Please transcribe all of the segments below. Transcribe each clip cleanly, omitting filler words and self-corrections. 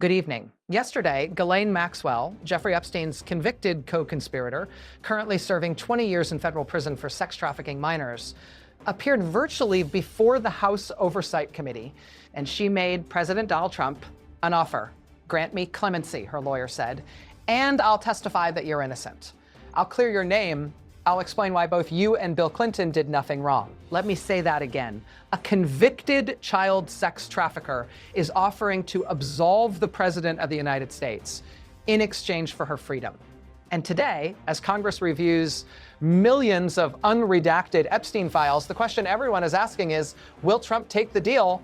Good evening. Yesterday, Ghislaine Maxwell, Jeffrey Epstein's convicted co-conspirator, currently serving 20 years in federal prison for sex trafficking minors, appeared virtually before the House Oversight Committee, and she made President Donald Trump an offer. "Grant me clemency," her lawyer said, "and I'll testify that you're innocent. I'll clear your name. I'll explain why both you and Bill Clinton did nothing wrong." Let me say that again. A convicted child sex trafficker is offering to absolve the President of the United States in exchange for her freedom. And today, as Congress reviews millions of unredacted Epstein files, the question everyone is asking is, will Trump take the deal?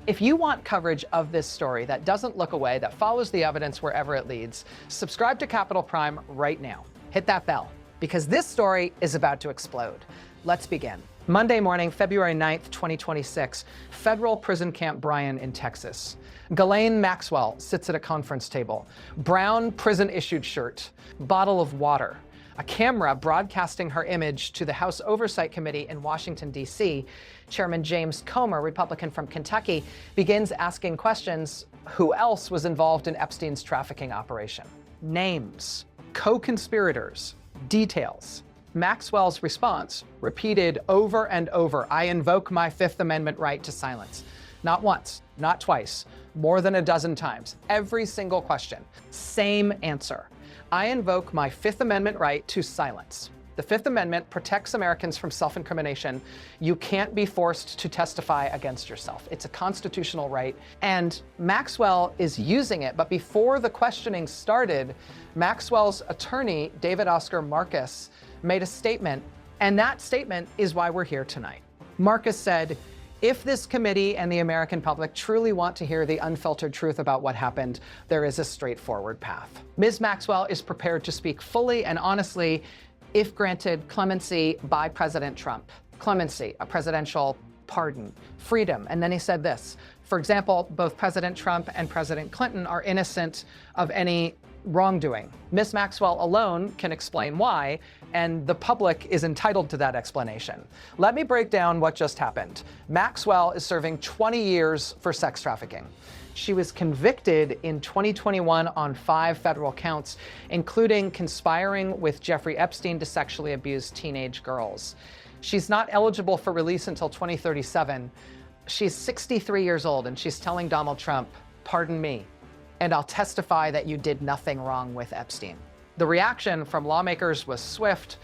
If you want coverage of this story that doesn't look away, that follows the evidence wherever it leads, subscribe to Capitol Prime right now. Hit that bell, because this story is about to explode. Let's begin. Monday morning, February 9th, 2026, federal prison camp Bryan in Texas. Ghislaine Maxwell sits at a conference table. Brown prison-issued shirt, bottle of water, a camera broadcasting her image to the House Oversight Committee in Washington, D.C. Chairman James Comer, Republican from Kentucky, begins asking questions. Who else was involved in Epstein's trafficking operation? Names, co-conspirators, details. Maxwell's response, repeated over and over, "I invoke my Fifth Amendment right to silence." Not once, not twice, more than a dozen times. Every single question, same answer. "I invoke my Fifth Amendment right to silence." The Fifth Amendment protects Americans from self-incrimination. You can't be forced to testify against yourself. It's a constitutional right, and Maxwell is using it. But before the questioning started, Maxwell's attorney, David Markus, made a statement, and that statement is why we're here tonight. Markus said, "If this committee and the American public truly want to hear the unfiltered truth about what happened, there is a straightforward path." Ms. Maxwell is prepared to speak fully and honestly if granted clemency by President Trump. Clemency, a presidential pardon, freedom. And then he said this, for example, both President Trump and President Clinton are innocent of any wrongdoing. Ms. Maxwell alone can explain why, and the public is entitled to that explanation. Let me break down what just happened. Maxwell is serving 20 years for sex trafficking. She was convicted in 2021 on 5 federal counts, including conspiring with Jeffrey Epstein to sexually abuse teenage girls. She's not eligible for release until 2037. She's 63 years old, and she's telling Donald Trump, "Pardon me, and I'll testify that you did nothing wrong with Epstein." The reaction from lawmakers was swift,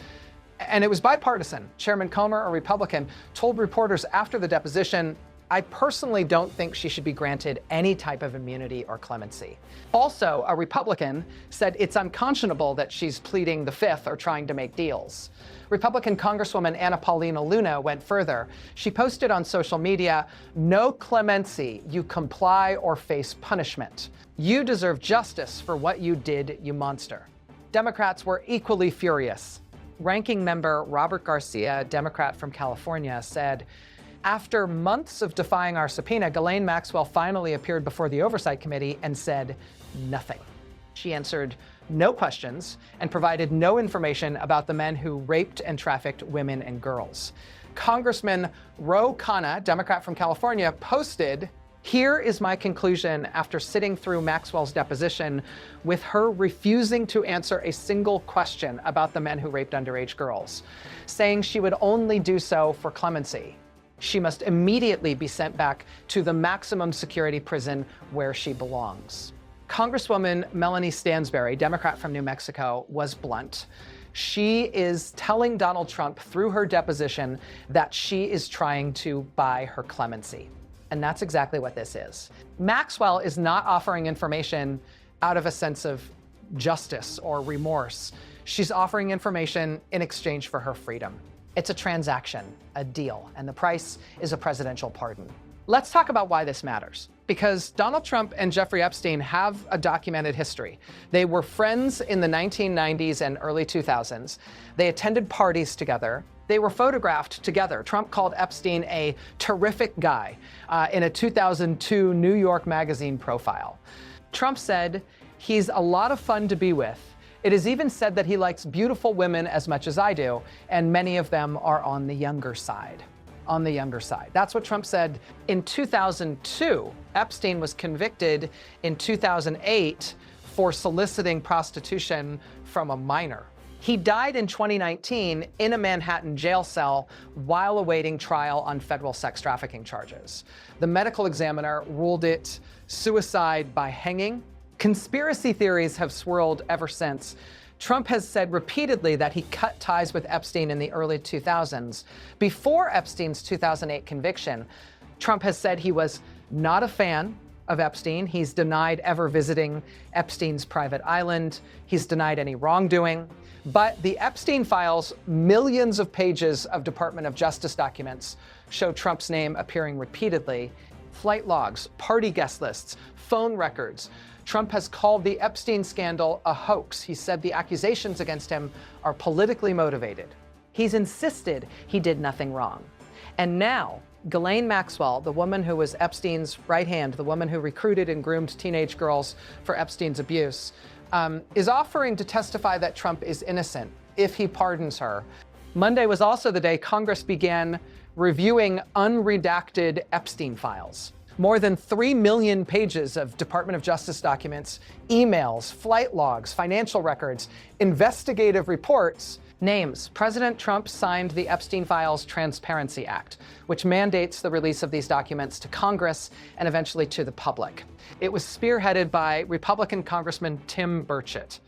and it was bipartisan. Chairman Comer, a Republican, told reporters after the deposition, "I personally don't think she should be granted any type of immunity or clemency." Also, a Republican said it's unconscionable that she's pleading the Fifth or trying to make deals. Republican Congresswoman Anna Paulina Luna went further. She posted on social media, "No clemency, you comply or face punishment. You deserve justice for what you did, you monster." Democrats were equally furious. Ranking member Robert Garcia, Democrat from California, said, "After months of defying our subpoena, Ghislaine Maxwell finally appeared before the Oversight Committee and said nothing." She answered no questions and provided no information about the men who raped and trafficked women and girls. Congressman Ro Khanna, Democrat from California, posted, "Here is my conclusion after sitting through Maxwell's deposition with her refusing to answer a single question about the men who raped underage girls, saying she would only do so for clemency. She must immediately be sent back to the maximum security prison where she belongs." Congresswoman Melanie Stansbury, Democrat from New Mexico, was blunt. She is telling Donald Trump through her deposition that she is trying to buy her clemency. And that's exactly what this is. Maxwell is not offering information out of a sense of justice or remorse. She's offering information in exchange for her freedom. It's a transaction, a deal, and the price is a presidential pardon. Let's talk about why this matters. Because Donald Trump and Jeffrey Epstein have a documented history. They were friends in the 1990s and early 2000s. They attended parties together. They were photographed together. Trump called Epstein a terrific guy in a 2002 New York Magazine profile. Trump said, "He's a lot of fun to be with. It is even said that he likes beautiful women as much as I do, and many of them are on the younger side." on the younger side. That's what Trump said in 2002. Epstein was convicted in 2008 for soliciting prostitution from a minor. He died in 2019 in a Manhattan jail cell while awaiting trial on federal sex trafficking charges. The medical examiner ruled it suicide by hanging. Conspiracy theories have swirled ever since. Trump has said repeatedly that he cut ties with Epstein in the early 2000s. Before Epstein's 2008 conviction, Trump has said he was not a fan of Epstein. He's denied ever visiting Epstein's private island. He's denied any wrongdoing. But the Epstein files, millions of pages of Department of Justice documents, show Trump's name appearing repeatedly. Flight logs, party guest lists, phone records. Trump has called the Epstein scandal a hoax. He said the accusations against him are politically motivated. He's insisted he did nothing wrong. And now, Ghislaine Maxwell, the woman who was Epstein's right hand, the woman who recruited and groomed teenage girls for Epstein's abuse, is offering to testify that Trump is innocent if he pardons her. Monday was also the day Congress began reviewing unredacted Epstein files. More than 3 million pages of Department of Justice documents, emails, flight logs, financial records, investigative reports. Names. President Trump signed the Epstein Files Transparency Act, which mandates the release of these documents to Congress and eventually to the public. It was spearheaded by Republican Congressman Tim Burchett.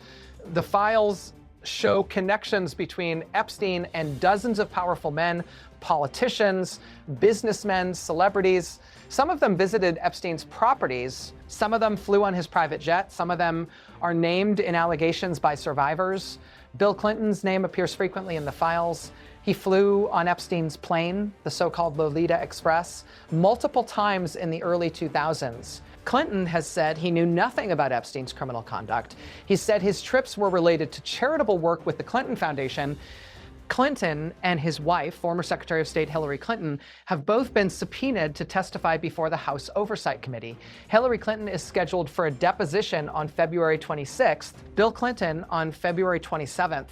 The files show connections between Epstein and dozens of powerful men, politicians, businessmen, celebrities. Some of them visited Epstein's properties. Some of them flew on his private jet. Some of them are named in allegations by survivors. Bill Clinton's name appears frequently in the files. He flew on Epstein's plane, the so-called Lolita Express, multiple times in the early 2000s. Clinton has said he knew nothing about Epstein's criminal conduct. He said his trips were related to charitable work with the Clinton Foundation. Clinton and his wife, former Secretary of State Hillary Clinton, have both been subpoenaed to testify before the House Oversight Committee. Hillary Clinton is scheduled for a deposition on February 26th. Bill Clinton on February 27th.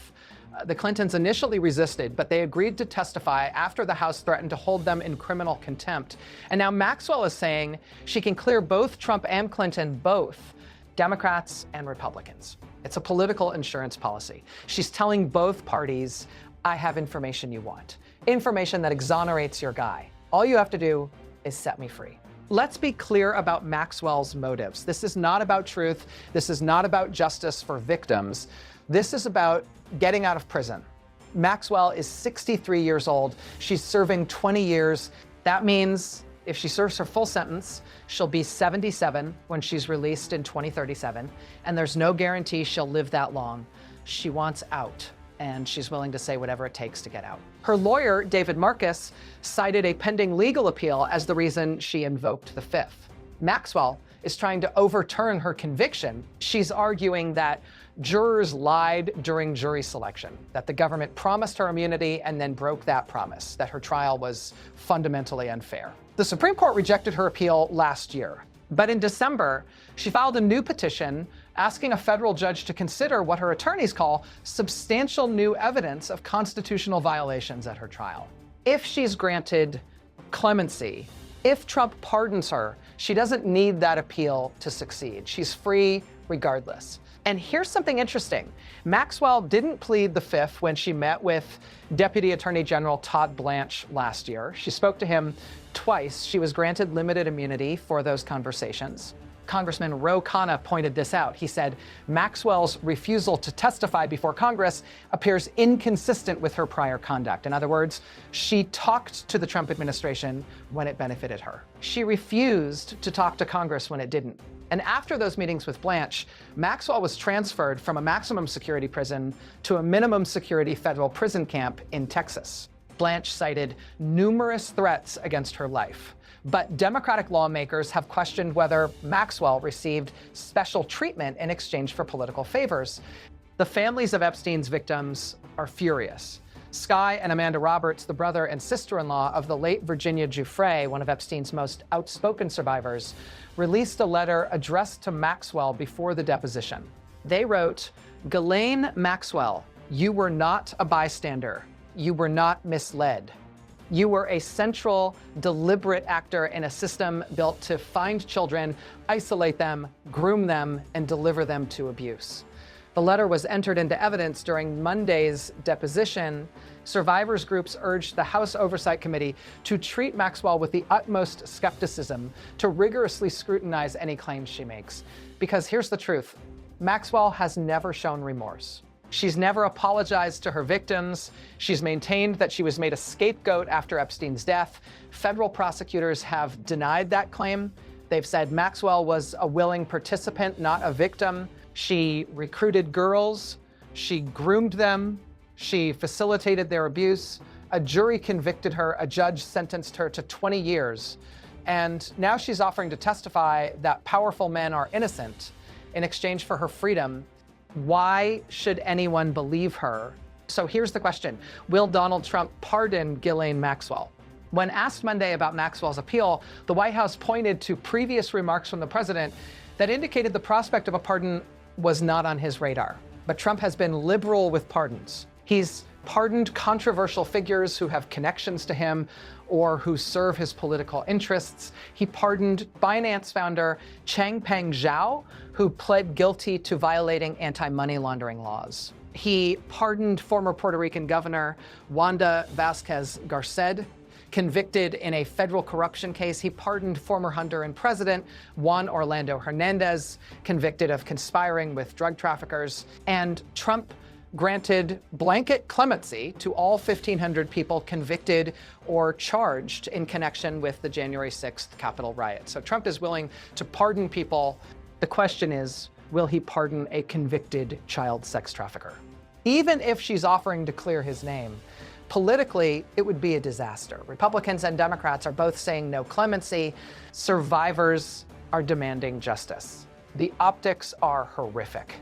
The Clintons initially resisted, but they agreed to testify after the House threatened to hold them in criminal contempt. And now Maxwell is saying she can clear both Trump and Clinton, both Democrats and Republicans. It's a political insurance policy. She's telling both parties, I have information you want. Information that exonerates your guy. All you have to do is set me free. Let's be clear about Maxwell's motives. This is not about truth. This is not about justice for victims. This is about getting out of prison. Maxwell is 63 years old. She's serving 20 years. That means if she serves her full sentence, she'll be 77 when she's released in 2037, and there's no guarantee she'll live that long. She wants out, and she's willing to say whatever it takes to get out. Her lawyer, David Markus, cited a pending legal appeal as the reason she invoked the Fifth. Maxwell is trying to overturn her conviction. She's arguing that jurors lied during jury selection, that the government promised her immunity and then broke that promise, that her trial was fundamentally unfair. The Supreme Court rejected her appeal last year, but in December, she filed a new petition asking a federal judge to consider what her attorneys call substantial new evidence of constitutional violations at her trial. If she's granted clemency, if Trump pardons her, she doesn't need that appeal to succeed. She's free regardless. And here's something interesting. Maxwell didn't plead the Fifth when she met with Deputy Attorney General Todd Blanche last year. She spoke to him twice. She was granted limited immunity for those conversations. Congressman Ro Khanna pointed this out. He said Maxwell's refusal to testify before Congress appears inconsistent with her prior conduct. In other words, she talked to the Trump administration when it benefited her. She refused to talk to Congress when it didn't. And after those meetings with Blanche, Maxwell was transferred from a maximum security prison to a minimum security federal prison camp in Texas. Blanche cited numerous threats against her life. But Democratic lawmakers have questioned whether Maxwell received special treatment in exchange for political favors. The families of Epstein's victims are furious. Skye and Amanda Roberts, the brother and sister-in-law of the late Virginia Giuffre, one of Epstein's most outspoken survivors, released a letter addressed to Maxwell before the deposition. They wrote, "Ghislaine Maxwell, you were not a bystander. You were not misled. You were a central, deliberate actor in a system built to find children, isolate them, groom them, and deliver them to abuse. The letter was entered into evidence during Monday's deposition. Survivors groups urged the House Oversight Committee to treat Maxwell with the utmost skepticism, to rigorously scrutinize any claims she makes. Because here's the truth, Maxwell has never shown remorse. She's never apologized to her victims. She's maintained that she was made a scapegoat after Epstein's death. Federal prosecutors have denied that claim. They've said Maxwell was a willing participant, not a victim. She recruited girls. She groomed them. She facilitated their abuse. A jury convicted her. A judge sentenced her to 20 years. And now she's offering to testify that powerful men are innocent in exchange for her freedom. Why should anyone believe her? So here's the question. Will Donald Trump pardon Ghislaine Maxwell? When asked Monday about Maxwell's appeal, the White House pointed to previous remarks from the president that indicated the prospect of a pardon was not on his radar. But Trump has been liberal with pardons. He's pardoned controversial figures who have connections to him or who serve his political interests. He pardoned Binance founder Changpeng Zhao, who pled guilty to violating anti-money laundering laws. He pardoned former Puerto Rican governor Wanda Vázquez Garced, convicted in a federal corruption case. He pardoned former Honduran president Juan Orlando Hernandez, convicted of conspiring with drug traffickers. And Trump granted blanket clemency to all 1,500 people convicted or charged in connection with the January 6th Capitol riot. So Trump is willing to pardon people. The question is, will he pardon a convicted child sex trafficker? Even if she's offering to clear his name, politically, it would be a disaster. Republicans and Democrats are both saying no clemency. Survivors are demanding justice. The optics are horrific.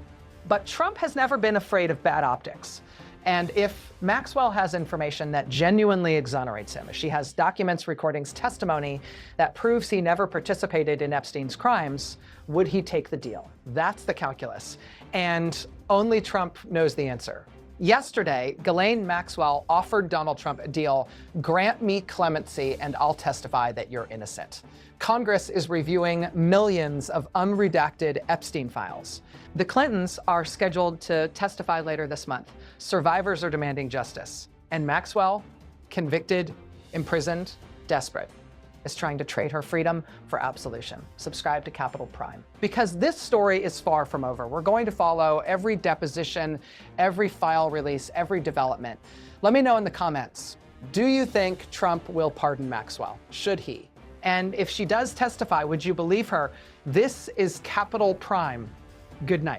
But Trump has never been afraid of bad optics. And if Maxwell has information that genuinely exonerates him, if she has documents, recordings, testimony that proves he never participated in Epstein's crimes, would he take the deal? That's the calculus. And only Trump knows the answer. Yesterday, Ghislaine Maxwell offered Donald Trump a deal: grant me clemency and I'll testify that you're innocent. Congress is reviewing millions of unredacted Epstein files. The Clintons are scheduled to testify later this month. Survivors are demanding justice. And Maxwell, convicted, imprisoned, desperate, is trying to trade her freedom for absolution. Subscribe to Capital Prime. Because this story is far from over. We're going to follow every deposition, every file release, every development. Let me know in the comments, do you think Trump will pardon Maxwell? Should he? And if she does testify, would you believe her? This is Capital Prime. Good night.